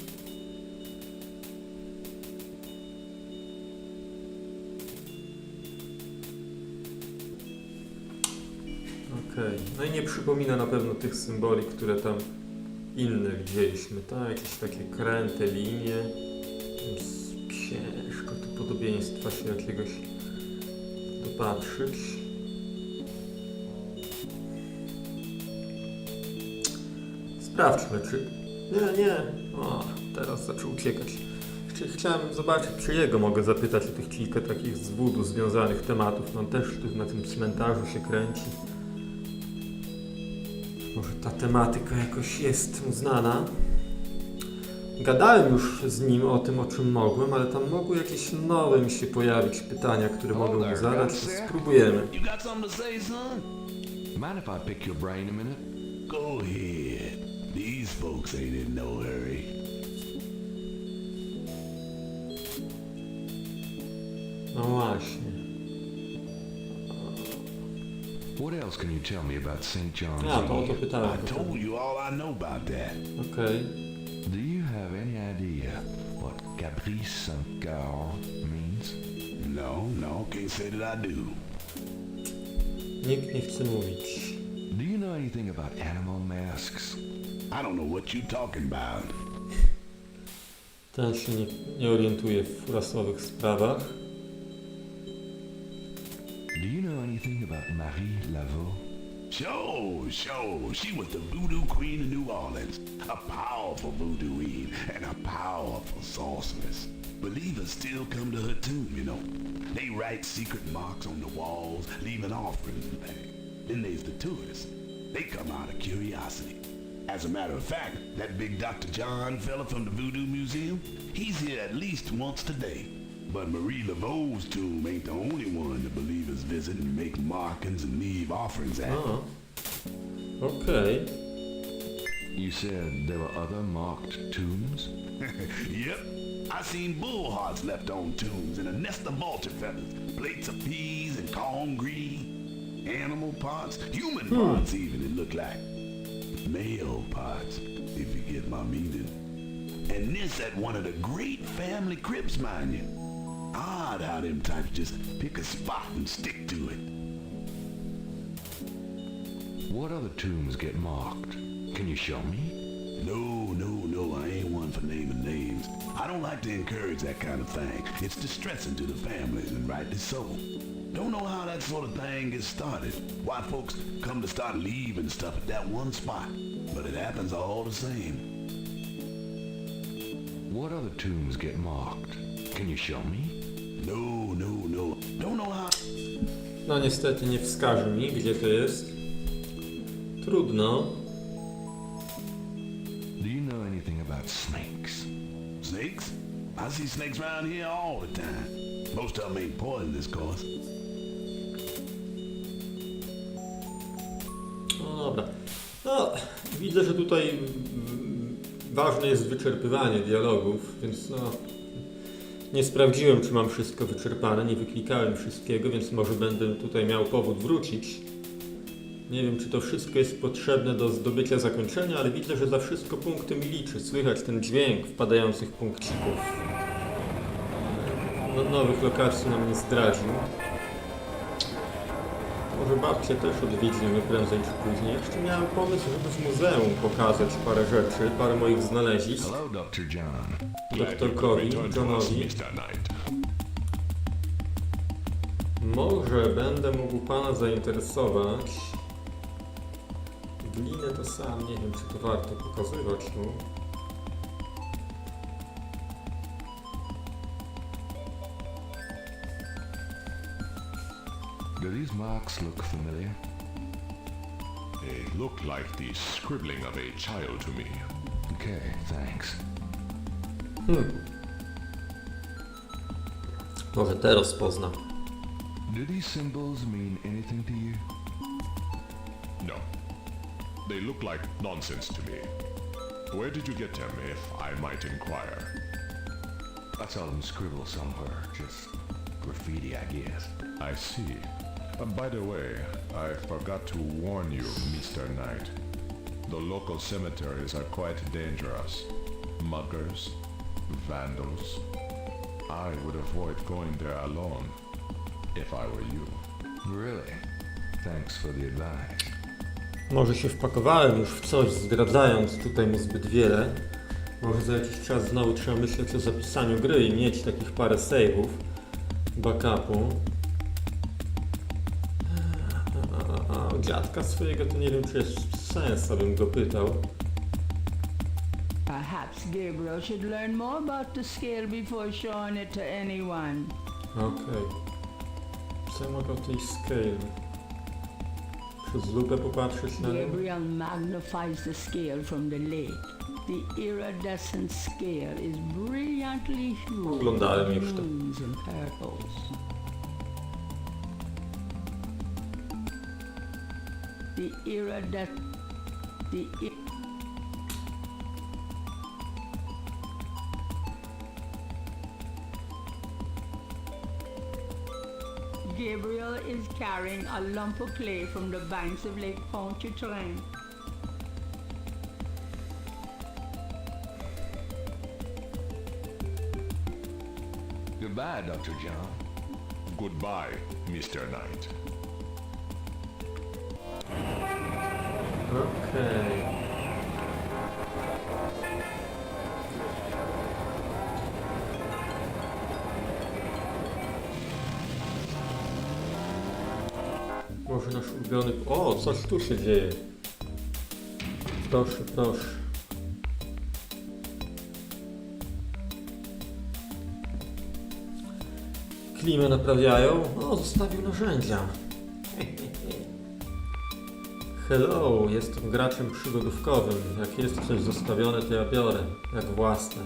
Okej. No i nie przypomina na pewno tych symboli, które tam inne widzieliśmy, tak? Jakieś takie kręte linie. Więc ciężko tu podobieństwa się jakiegoś dopatrzyć. Sprawdźmy, czy... Nie. O, teraz zaczął uciekać. Chciałem zobaczyć, czy jego mogę zapytać o tych kilka takich z voodoo związanych tematów. On też tu na tym cmentarzu się kręci. Może ta tematyka jakoś jest mu znana. Gadałem już z nim o tym, o czym mogłem, ale tam mogły jakieś nowe mi się pojawić pytania, które mogę mu zadać, to spróbujemy. You got something to say, son? Mind if I pick your brain a minute? Go ahead. These folks ain't in no hurry. No właśnie. What else can you tell me about St. John's A, to o to Eve? pytałem. I told you all I know about that. Okej. Do you have any idea what Caprice Saint-Gall means? No, can't say that I do. Nikt nie chce mówić. Do you know anything about animal masks? I don't know what you talking about. Ten się nie orientuje w rasowych sprawach. Do you know anything about Marie Laveau? Sure. She was the voodoo queen of New Orleans. A powerful voodooine and a powerful sorceress. Believers still come to her tomb, you know. They write secret marks on the walls, leaving offerings and things. Then there's the tourists. They come out of curiosity. As a matter of fact, that big Dr. John fella from the Voodoo Museum, he's here at least once today. But Marie Laveau's tomb ain't the only one the believers visit and make markings and leave offerings at. A. Okej. You said there were other marked tombs? Yep. I seen bull hearts left on tombs and a nest of vulture feathers, plates of peas and corn green, animal parts, human parts even, it looked like. Male parts, if you get my meaning. And this at one of the great family crypts, mind you. Odd how them types just pick a spot and stick to it. What other tombs get marked? Can you show me? No, I ain't one for naming names. I don't like to encourage that kind of thing. It's distressing to the families, and rightly so. Don't know how that sort of thing gets started. Why folks come to start leaving stuff at that one spot. But it happens all the same. What other tombs get marked? Can you show me? No. Don't know how... No niestety nie wskaże mi, gdzie to jest. Trudno. Do you know anything about snakes? Snakes? I see snakes around here all the time. Most of them ain't poisonous, of course. No dobra. No, widzę, że tutaj ważne jest wyczerpywanie dialogów, więc no... Nie sprawdziłem, czy mam wszystko wyczerpane, nie wyklikałem wszystkiego, więc może będę tutaj miał powód wrócić. Nie wiem, czy to wszystko jest potrzebne do zdobycia zakończenia, ale widzę, że za wszystko punkty mi liczy. Słychać ten dźwięk wpadających punkcików. No, nowych lokacji nam nie zdradził. Może babcię też odwiedzimy prędzej czy później. Jeszcze miałem pomysł, żeby w muzeum pokazać parę rzeczy, parę moich znalezisk. Hello, Dr. John. Doktorkowi, Johnowi. Mr. Knight. Może będę mógł pana zainteresować. Glinę to sam, nie wiem, czy to warto pokazywać mu. Do these marks look familiar? They look like the scribbling of a child to me. Okay, thanks. Może te rozpozna. Do these symbols mean anything to you? No. They look like nonsense to me. Where did you get them, if I might inquire? I saw them scribble somewhere. Just graffiti, I guess. I see. By the way, I forgot to warn you, Mr. Knight. The local cemeteries are quite dangerous. Muggers, vandals. I would avoid going there alone, if I were you. Really? Thanks for the advice. Może się wpakowałem już w coś, zdradzając tutaj mu zbyt wiele. Może za jakiś czas znowu trzeba myśleć o zapisaniu gry i mieć takich parę save'ów, backupu. A dziadka swojego to nie wiem, czy jest sens, abym go pytał. Perhaps Gabriel should learn more about the scale before showing it to anyone. Okej. Co ja mogę o tej scale? Przez lupę popatrzeć na nią? Gabriel magnifies the scale from the lake. The iridescent scale is brilliantly hued Oglądałem już to. blues and purples. The iridescent... Gabriel is carrying a lump of clay from the banks of Lake Pontchartrain. Goodbye, Dr. John. Goodbye, Mr. Knight. Okej. Może nasz ulubiony... O, coś tu się dzieje. Proszę, proszę. Klimę naprawiają. O, zostawił narzędzia. Hello, jestem graczem przygodówkowym. Jak jest coś zostawione, to ja biorę. Jak własne.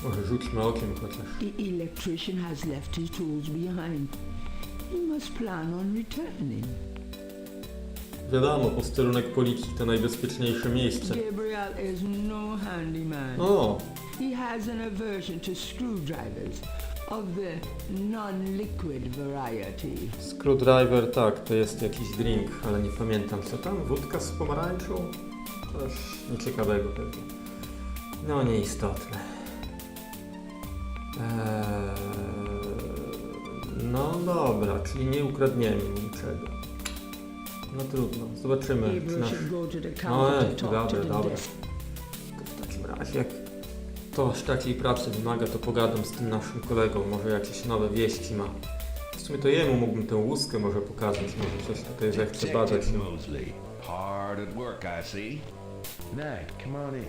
Może rzućmy okiem chociaż. The electrician has left his tools behind. He must plan on returning. Wiadomo, posterunek policji to najbezpieczniejsze miejsce. Gabriel is no handyman. O, He has an aversion to screwdrivers of the non-liquid variety. screwdriver, tak, to jest jakiś drink, ale nie pamiętam co tam. Wódka z pomarańczą? Coś nieciekawego pewnie. No, nieistotne. No dobra, czyli nie ukradniemy niczego. No trudno, zobaczymy. Czy Gabriel nasz... should go to the No, counter to talk to dobra, the dobra. desk. To w takim razie, jak to aż takiej pracy wymaga, to pogadam z tym naszym kolegą. Może jakieś nowe wieści ma. W sumie to jemu mógłbym tę łuskę może pokazać. Może coś tutaj zechce badać. Detective Mosley. Hard at work, I see. Knight, come on in.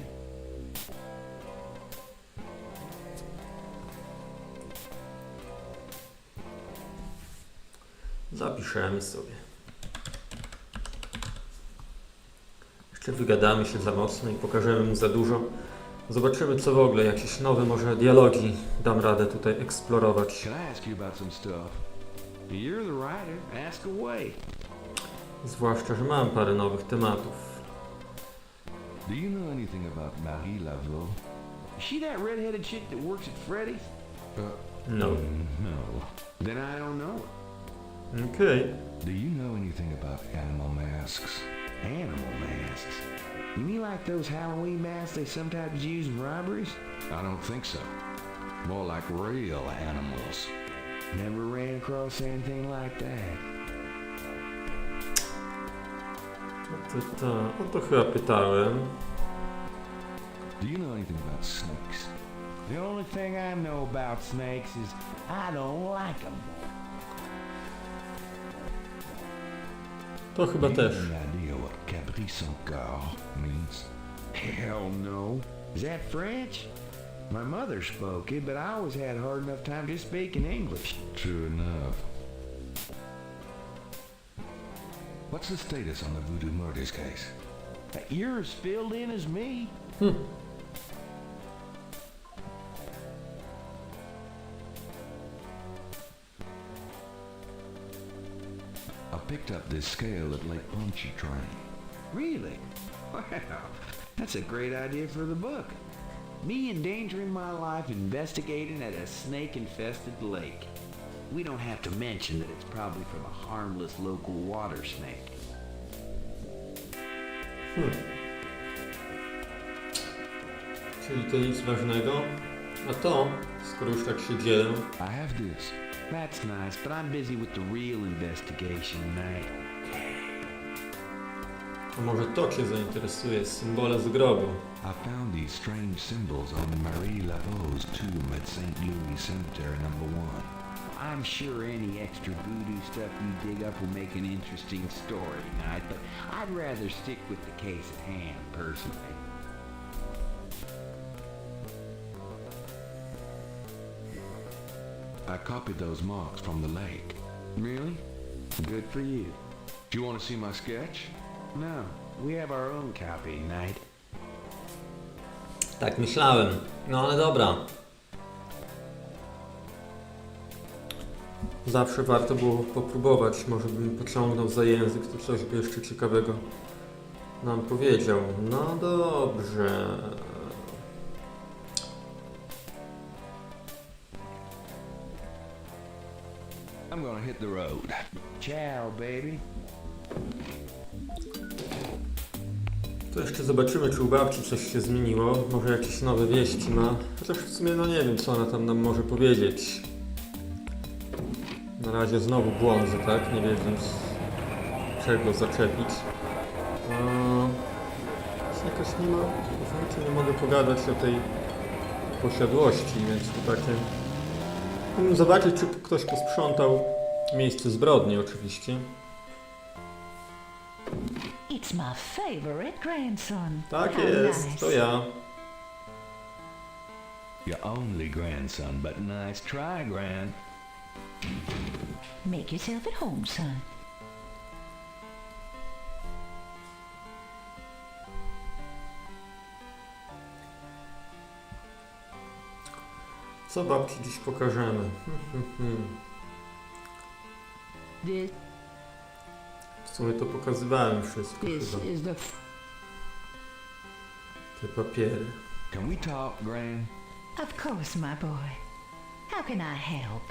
Zapiszemy sobie. Jeszcze wygadamy się za mocno i pokażemy mu za dużo. Zobaczymy co w ogóle, jakieś nowe może dialogi dam radę tutaj eksplorować. Can I ask you about some stuff? You're the writer. Ask away. Zwłaszcza, że mam parę nowych tematów. Do you know anything about Marie Laveau? Is she that red-headed chick that works at Freddy's? No. No. Then I don't know her. Okej. Do you know anything about animal masks? Animal masks? You mean like those Halloween masks they sometimes use in robberies? I don't think so. More like real animals. Never ran across anything like that. O to chyba pytałem. Do you know anything about snakes? The only thing I know about snakes is I don't like them. To chyba też. Any idea what capriccio means? Hell no. Is that French? My mother spoke it, but I always had a hard enough time just speaking English. True enough. What's the status on the Voodoo murders case? You're as filled in as me. I picked up this scale at Lake Pontchartrain. Really? Wow, that's a great idea for the book. Me endangering my life investigating at a snake-infested lake. We don't have to mention that it's probably from a harmless local water snake. Czyli to nic ważnego. A to, skoro już tak się dzielę, I have this. That's nice, but I'm busy with the real investigation tonight. a może to Cię zainteresuje, symbole z grobu. I found these strange symbols on Marie Laveau's tomb at St. Louis Cemetery No. 1. I'm sure any extra voodoo stuff you dig up will make an interesting story tonight, but I'd rather stick with the case at hand, personally. I copied those marks from the lake. Really? Good for you. Do you want to see my sketch? No, we have our own copy, Knight. Tak myślałem. No ale dobra. Zawsze warto było popróbować. Może bym pociągnął za język, to coś by jeszcze ciekawego nam powiedział. No dobrze. I'm gonna hit the road. Ciao, baby. To jeszcze zobaczymy, czy u babci coś się zmieniło. Może jakieś nowe wieści ma. Chociaż w sumie no nie wiem, co ona tam nam może powiedzieć. Na razie znowu błądzę, tak? Nie wiedząc czego zaczepić. Jakoś nie ma... Znaczy nie mogę pogadać o tej posiadłości, więc to takie... Zobaczyć, czy ktoś posprzątał miejsce zbrodni oczywiście. It's my favorite grandson. Tak How jest, nice. to ja. Your only grandson, but nice try, Gran. Make yourself at home, son. Co babci dziś pokażemy? This W sumie to pokazywałem wszystko chyba. is the Te papiery. Can we talk, Gran? Of course, my boy. How can I help?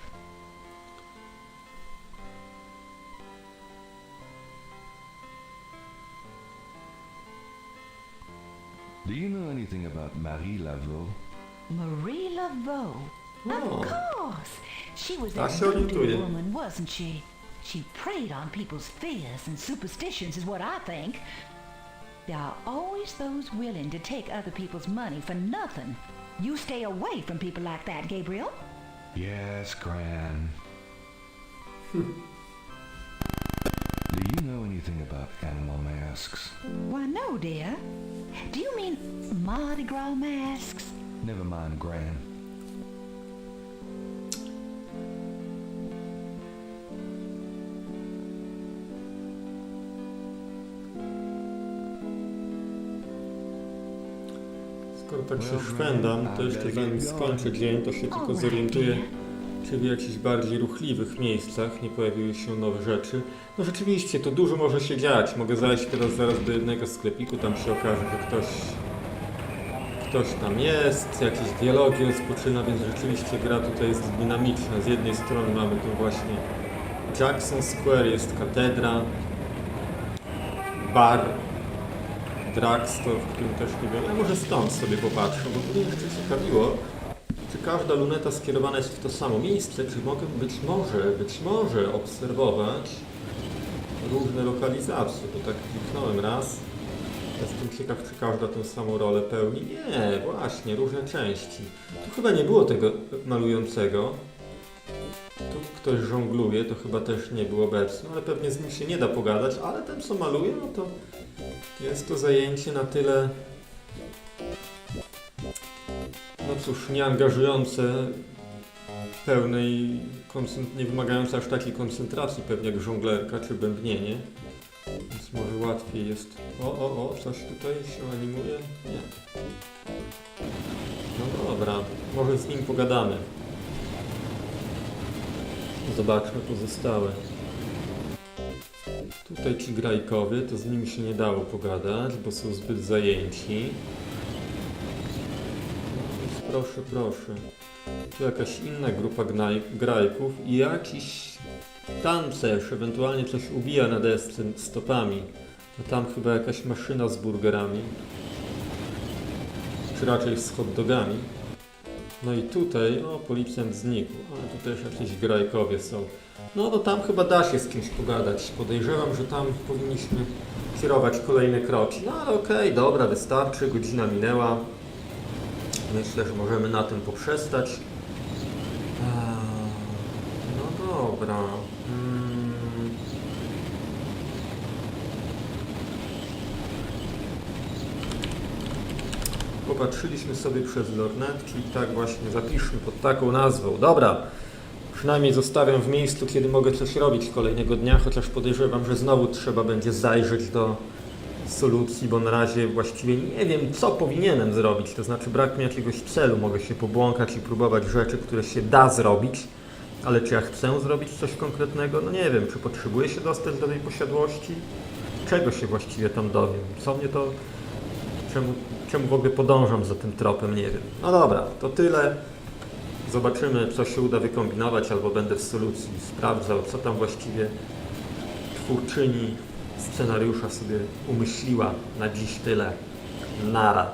Do you know anything about Marie Laveau? Marie Laveau. Oh. Of course. She was I that sure do, voodoo yeah. woman, wasn't she? She preyed on people's fears and superstitions is what I think. There are always those willing to take other people's money for nothing. You stay away from people like that, Gabriel. Yes, Gran. Do you know anything about animal masks? Why, no, dear. Do you mean Mardi Gras masks? Never mind, Gran. Skoro tak się szwendam, to jeszcze zanim skończę dzień, to się tylko zorientuję, czy w jakichś bardziej ruchliwych miejscach nie pojawiły się nowe rzeczy. No rzeczywiście, to dużo może się dziać. Mogę zajść teraz zaraz do jednego sklepiku, tam się okaże, że ktoś tam jest, jakieś dialogi rozpoczyna, więc rzeczywiście gra tutaj jest dynamiczna. Z jednej strony mamy tu właśnie Jackson Square, jest katedra, bar, drugstore, w którym też nie wiem, ja może stąd sobie popatrzę, bo mnie jeszcze ciekawiło, czy każda luneta skierowana jest w to samo miejsce, czy mogę być może obserwować różne lokalizacje, bo tak kliknąłem raz. Jestem ciekaw, czy każda tę samą rolę pełni. Nie, właśnie, różne części. Tu chyba nie było tego malującego. Tu ktoś żongluje, to chyba też nie był obecny, ale pewnie z nim się nie da pogadać, ale ten co maluje, no to jest to zajęcie na tyle, no cóż, nieangażujące, pełnej, nie wymagające aż takiej koncentracji pewnie jak żonglerka czy bębnienie. Więc może łatwiej jest... coś tutaj się animuje? Nie. No dobra, może z nim pogadamy. Zobaczmy pozostałe. Tutaj ci grajkowie, to z nimi się nie dało pogadać, bo są zbyt zajęci. No więc proszę. Tu jakaś inna grupa grajków i jakiś tancerz, ewentualnie coś ubija na desce stopami. A tam chyba jakaś maszyna z burgerami. Czy raczej z hot dogami. No i tutaj, policjant znikł, ale tu też jakieś grajkowie są. No to tam chyba da się z kimś pogadać. Podejrzewam, że tam powinniśmy kierować kolejne kroki. No ale okej, dobra, wystarczy, godzina minęła. Myślę, że możemy na tym poprzestać. No dobra. Popatrzyliśmy sobie przez lornetki i tak właśnie zapiszmy pod taką nazwą. Dobra, przynajmniej zostawiam w miejscu, kiedy mogę coś robić kolejnego dnia, chociaż podejrzewam, że znowu trzeba będzie zajrzeć do solucji, bo na razie właściwie nie wiem, co powinienem zrobić. To znaczy brak mi jakiegoś celu, mogę się pobłąkać i próbować rzeczy, które się da zrobić, ale czy ja chcę zrobić coś konkretnego? No nie wiem, czy potrzebuję się dostać do tej posiadłości? Czego się właściwie tam dowiem? Co mnie to... Czemu w ogóle podążam za tym tropem? Nie wiem. No dobra, to tyle. Zobaczymy, co się uda wykombinować, albo będę w solucji sprawdzał, co tam właściwie twórczyni scenariusza sobie umyśliła. Na dziś tyle. Nara.